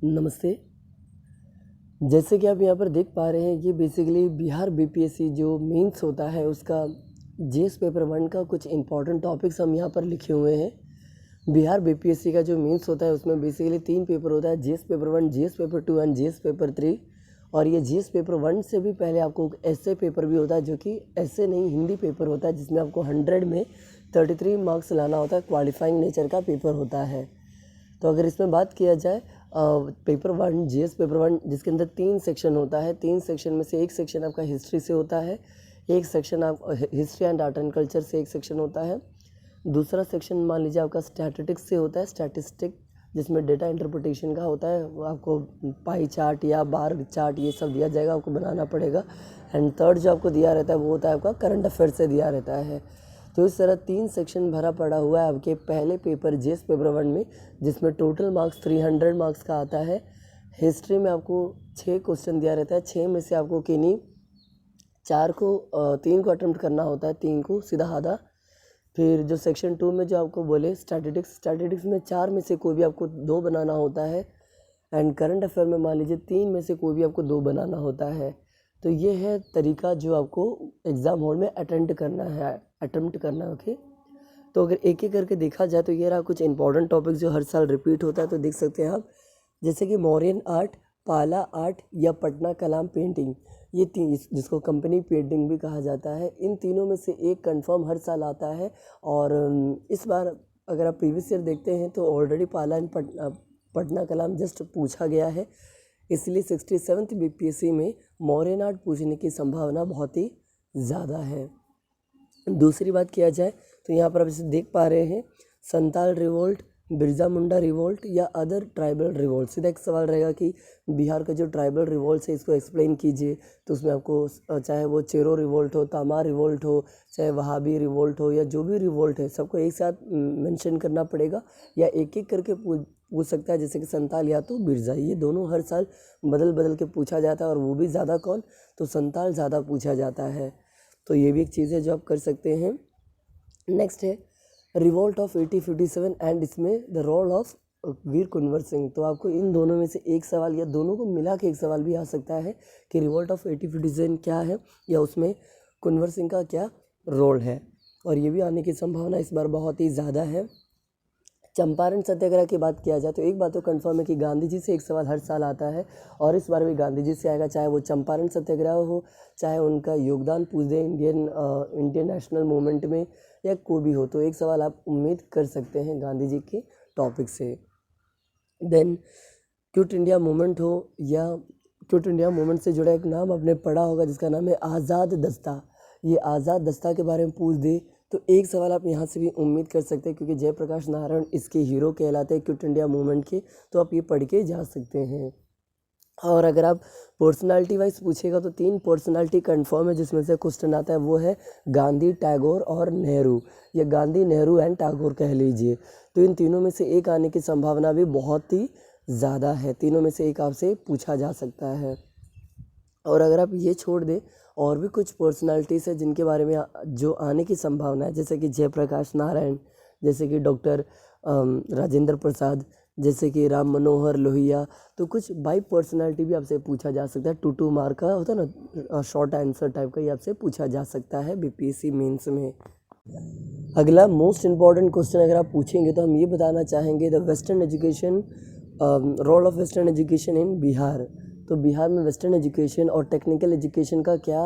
नमस्ते। जैसे कि आप यहाँ पर देख पा रहे हैं, ये बेसिकली बिहार बीपीएससी जो मेंस होता है उसका जीएस पेपर 1 का कुछ इम्पोर्टेंट टॉपिक्स हम यहाँ पर लिखे हुए हैं। बिहार बीपीएससी का जो मेंस होता है उसमें बेसिकली 3 पेपर होता है, GS paper 1, GS paper 2 and GS paper 3। और ये जीएस पेपर 1 से भी पहले आपको एसए पेपर भी होता है, जो कि एसए नहीं हिंदी पेपर होता है, जिसमें आपको 100 में 33 मार्क्स लाना होता है। क्वालिफाइंग नेचर का पेपर होता है। तो अगर इसमें बात किया जाए पेपर 1 जीएस पेपर 1, जिसके अंदर 3 सेक्शन होता है। 3 सेक्शन में से एक सेक्शन आपका हिस्ट्री से होता है, एक सेक्शन आप history and art and culture से एक सेक्शन होता है। दूसरा सेक्शन मान लीजिए आपका स्टैटिस्टिक्स से होता है, स्टैटिस्टिक जिसमें डेटा इंटरप्रिटेशन का होता है। वो आपको पाई चार्ट या बार चार्ट ये सब दिया जाएगा, आपको बनाना पड़ेगा। एंड थर्ड जो आपको दिया रहता है वो होता है आपका करंट अफेयर से दिया रहता है। तो इस तरह 3 सेक्शन भरा पड़ा हुआ है आपके पहले पेपर जीएस पेपर 1 में, जिसमें टोटल मार्क्स 300 मार्क्स का आता है। हिस्ट्री में आपको 6 क्वेश्चन दिया रहता है, 6 में से आपको किन्हीं 3 को अटेम्प्ट करना होता है, 3 को सीधा आधा। फिर जो सेक्शन 2 में जो आपको बोले स्टैटिस्टिक्स में 4 में से कोई भी आपको 2 बनाना होता है। एंड करंट अफेयर में मान लीजिए 3 में से कोई भी आपको 2 बनाना होता है। तो ये है तरीका जो आपको एग्ज़ाम हॉल में अटेम्प्ट करना है। ओके। तो अगर एक एक करके देखा जाए तो ये रहा कुछ इंपॉर्टेंट टॉपिक जो हर साल रिपीट होता है। तो देख सकते हैं आप, जैसे कि मौर्यन आर्ट, पाला आर्ट या पटना कलाम पेंटिंग, ये 3 जिसको कंपनी पेंटिंग भी कहा जाता है, इन तीनों में से एक कंफर्म हर साल आता है। और इस बार अगर आप प्रीवियस ईयर देखते हैं तो ऑलरेडी पाला एंड पटना कलाम जस्ट पूछा गया है, इसलिए 67th बीपीएससी में मौर्यन आर्ट पूछने की संभावना बहुत ही ज़्यादा है। दूसरी बात किया जाए तो यहाँ पर आप इसे देख पा रहे हैं, संताल रिवोल्ट, बिरजा मुंडा रिवोल्ट या अदर ट्राइबल रिवोल्ट। सीधा एक सवाल रहेगा कि बिहार का जो ट्राइबल रिवोल्ट है इसको एक्सप्लेन कीजिए। तो उसमें आपको चाहे वो चेरो रिवोल्ट हो, तामार रिवोल्ट हो, चाहे वहाबी रिवोल्ट हो या जो भी रिवोल्ट है, सबको एक साथ मेंशन करना पड़ेगा या एक एक करके पूछ सकता है। जैसे कि संताल या तो बिरजा, ये दोनों हर साल बदल बदल के पूछा जाता है, और वो भी ज़्यादा कौन, तो संताल ज़्यादा पूछा जाता है। तो ये भी एक चीज़ है जो आप कर सकते हैं। नेक्स्ट है रिवोल्ट ऑफ 1857 एंड इसमें द रोल ऑफ वीर कुंवर सिंह। तो आपको इन दोनों में से एक सवाल या दोनों को मिला के एक सवाल भी आ सकता है कि रिवोल्ट ऑफ 1857 क्या है या उसमें कुंवर सिंह का क्या रोल है, और ये भी आने की संभावना इस बार बहुत ही ज़्यादा है। चंपारण सत्याग्रह की बात किया जाए तो एक बात तो कंफर्म है कि गांधी जी से एक सवाल हर साल आता है, और इस बार भी गांधी जी से आएगा, चाहे वो चंपारण सत्याग्रह हो, चाहे उनका योगदान पूछ दे इंडियन नेशनल मूवमेंट में, या कोई भी हो। तो एक सवाल आप उम्मीद कर सकते हैं गांधी जी के टॉपिक से। देन क्विट इंडिया मूवमेंट हो, या क्विट इंडिया मूवमेंट से जुड़ा एक नाम आपने पढ़ा होगा जिसका नाम है आज़ाद दस्ता। ये आज़ाद दस्ता के बारे में पूछ दे तो एक सवाल आप यहाँ से भी उम्मीद कर सकते हैं, क्योंकि जयप्रकाश नारायण इसके हीरो कहलाते हैं क्विट इंडिया मूवमेंट के। तो आप ये पढ़ के जा सकते हैं। और अगर आप पर्सनालिटी वाइज पूछेगा तो 3 पर्सनालिटी कंफर्म है जिसमें से क्वेश्चन आता है, वो है गांधी, टैगोर और नेहरू, या गांधी, नेहरू एंड टैगोर कह लीजिए। तो इन तीनों में से एक आने की संभावना भी बहुत ही ज़्यादा है। तीनों में से एक आपसे पूछा जा सकता है। और अगर आप ये छोड़ दें, और भी कुछ पर्सनालिटीज़ है जिनके बारे में जो आने की संभावना है, जैसे कि जयप्रकाश नारायण, जैसे कि डॉक्टर राजेंद्र प्रसाद, जैसे कि राम मनोहर लोहिया। तो कुछ बाई पर्सनालिटी भी आपसे पूछा जा सकता है। 2 मार्क का होता है ना, शॉर्ट आंसर टाइप का, ये आपसे पूछा जा सकता है बीपीएससी मेंस में। अगला मोस्ट इम्पॉर्टेंट क्वेश्चन अगर आप पूछेंगे तो हम ये बताना चाहेंगे the western education, role of western education in Bihar. तो बिहार में वेस्टर्न एजुकेशन और टेक्निकल एजुकेशन का क्या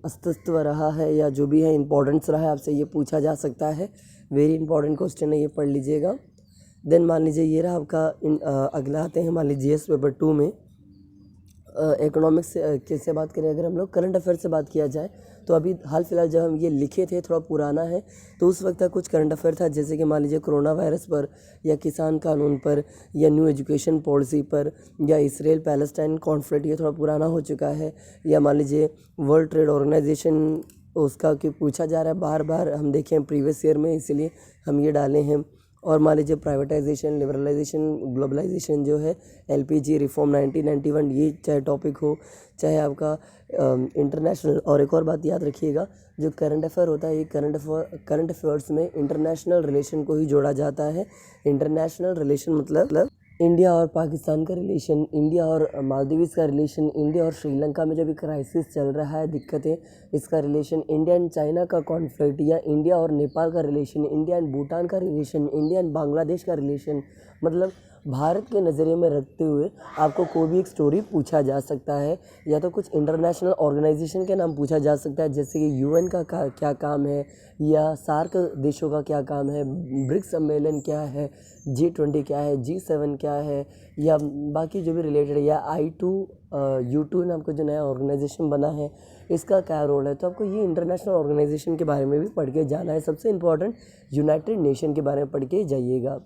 अस्तित्व रहा है, या जो भी है इंपॉर्टेंस रहा है, आपसे ये पूछा जा सकता है। वेरी इंपॉर्टेंट क्वेश्चन है, ये पढ़ लीजिएगा। देन मान लीजिए ये रहा आपका अगला आते हैं मान लीजिए जीएस पेपर 2 में इकोनॉमिक्स से बात करें। अगर हम लोग करंट अफेयर से बात किया जाए तो अभी हाल फिलहाल जब हम ये लिखे थे थोड़ा पुराना है, तो उस वक्त का कुछ करंट अफेयर था, जैसे कि मान लीजिए कोरोना वायरस पर, या किसान कानून पर, या न्यू एजुकेशन पॉलिसी पर, या इसराइल पैलेस्टाइन कॉन्फ्लिक्ट, ये थोड़ा पुराना हो चुका है। या मान लीजिए वर्ल्ड ट्रेड ऑर्गेनाइजेशन, उसका कि पूछा जा रहा है बार बार, हम देखें प्रीवियस ईयर में, इसीलिए हम ये डाले हैं। और मान लीजिए प्राइवेटाइजेशन, लिबरलाइजेशन, ग्लोबलाइजेशन जो है, एलपीजी रिफॉर्म 1991, ये चाहे टॉपिक हो, चाहे आपका इंटरनेशनल। और एक और बात याद रखिएगा, जो करंट अफेयर होता है, ये करंट अफेयर्स में इंटरनेशनल रिलेशन को ही जोड़ा जाता है। इंटरनेशनल रिलेशन मतलब इंडिया और पाकिस्तान का रिलेशन, इंडिया और मालदीव्स का रिलेशन, इंडिया और श्रीलंका में जो भी क्राइसिस चल रहा है, दिक्कतें, इसका रिलेशन, इंडिया एंड चाइना का कॉन्फ्लिक्ट, या इंडिया और नेपाल का रिलेशन, इंडिया एंड भूटान का रिलेशन, इंडिया एंड बांग्लादेश का रिलेशन, मतलब भारत के नज़रिए में रखते हुए आपको कोई भी एक स्टोरी पूछा जा सकता है, या तो कुछ इंटरनेशनल ऑर्गेनाइजेशन के नाम पूछा जा सकता है, जैसे कि यूएन का क्या काम है, या सार्क देशों का क्या काम है, ब्रिक्स सम्मेलन क्या है, G20 क्या है, G7 क्या है, या बाकी जो भी रिलेटेड है, या U2 नाम का जो नया ऑर्गेनाइजेशन बना है, इसका क्या रोल है। तो आपको ये इंटरनेशनल ऑर्गेनाइजेशन के बारे में भी पढ़ के जाना है। सबसे इम्पोर्टेंट यूनाइटेड नेशन के बारे में पढ़ के जाइएगा।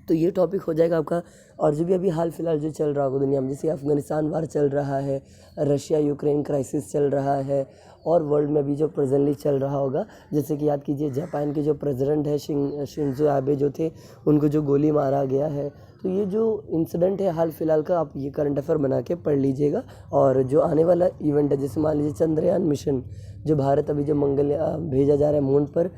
तो ये टॉपिक हो जाएगा आपका। और जो भी अभी हाल फिलहाल जो चल रहा होगा दुनिया में, जैसे अफ़गानिस्तान वार चल रहा है, रशिया यूक्रेन क्राइसिस चल रहा है, और वर्ल्ड में अभी जो प्रेजेंटली चल रहा होगा, जैसे कि याद कीजिए जापान के जो प्रेसिडेंट है शिंजो आबे जो थे, उनको जो गोली मारा गया है। तो ये जो इंसिडेंट है हाल फिलहाल का, आप ये करंट अफेयर बना के पढ़ लीजिएगा। और जो आने वाला इवेंट है, जैसे मान लीजिए चंद्रयान मिशन, जो भारत अभी जो मंगल भेजा जा रहा है मून पर,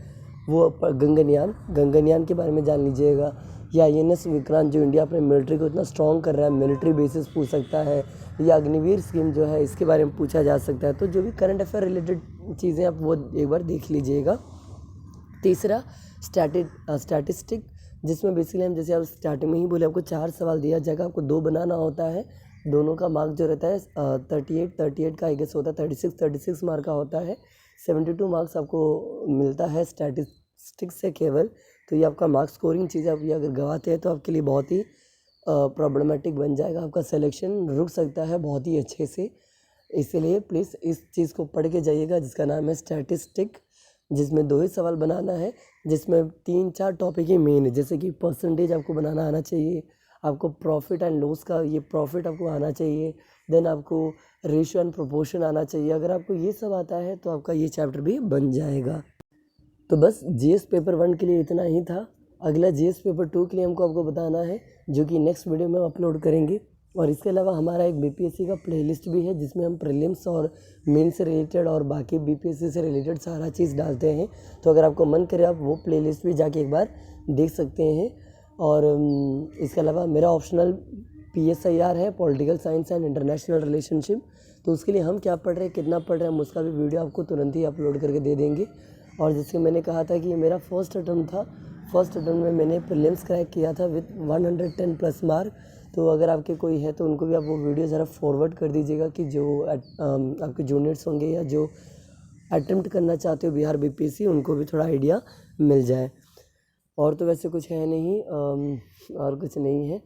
वो गगनयान के बारे में जान लीजिएगा। या INS विक्रांत जो इंडिया अपने मिलिट्री को इतना स्ट्रॉन्ग कर रहा है, मिलिट्री बेसिस पूछ सकता है, या अग्निवीर स्कीम जो है इसके बारे में पूछा जा सकता है। तो जो भी करंट अफेयर रिलेटेड चीज़ें आप वो एक बार देख लीजिएगा। तीसरा स्टैटिस्टिक, जिसमें बेसिकली हम, जैसे आप स्टार्टिंग में ही बोले, आपको 4 सवाल दिया जाएगा, आपको 2 बनाना होता है। दोनों का मार्क जो रहता है 38 का आई गेस होता है, 36 मार्क का होता है। 72 मार्क्स आपको मिलता है स्टैटिस्टिक्स से केवल। तो ये आपका मार्क्स स्कोरिंग चीज़, आप ये अगर गवाते हैं तो आपके लिए बहुत ही प्रॉब्लमेटिक बन जाएगा, आपका सिलेक्शन रुक सकता है बहुत ही अच्छे से। इसलिए प्लीज़ इस चीज़ को पढ़ के जाइएगा, जिसका नाम है स्टैटिस्टिक, जिसमें 2 ही सवाल बनाना है, जिसमें 3-4 टॉपिक ही मेन है, जैसे कि परसेंटेज आपको बनाना आना चाहिए, आपको प्रॉफिट एंड लॉस का ये प्रॉफिट आपको आना चाहिए, देन आपको रेशियो एंड प्रोपोर्शन आना चाहिए। अगर आपको ये सब आता है तो आपका ये चैप्टर भी बन जाएगा। तो बस GS पेपर 1 के लिए इतना ही था। अगला GS पेपर 2 के लिए हमको आपको बताना है, जो कि नेक्स्ट वीडियो में अपलोड करेंगे। और इसके अलावा हमारा एक BPSC का प्लेलिस्ट भी है, जिसमें हम प्रीलिम्स और मेन से रिलेटेड और बाकी BPSC से रिलेटेड सारा चीज़ डालते हैं। तो अगर आपको मन करे, आप वो प्लेलिस्ट भी जाके एक बार देख सकते हैं। और इसके अलावा मेरा ऑप्शनल PSIR है, political science and international relationship. तो उसके लिए हम क्या पढ़ रहे हैं, कितना पढ़ रहे हैं, हम उसका भी वीडियो आपको तुरंत ही अपलोड करके दे देंगे। और जैसे मैंने कहा था कि ये मेरा फर्स्ट अटेम्प्ट था, फर्स्ट अटेम्प्ट में मैंने प्रीलिम्स क्रैक किया था विद 110+ मार्क। तो अगर आपके कोई है तो उनको भी आप वो वीडियो ज़रा फॉरवर्ड कर दीजिएगा, कि जो आपके जूनियर्स होंगे या जो अटेम्प्ट करना चाहते हो बिहार BPSC, उनको भी थोड़ा आइडिया मिल जाए। और तो वैसे कुछ है नहीं, और कुछ नहीं है।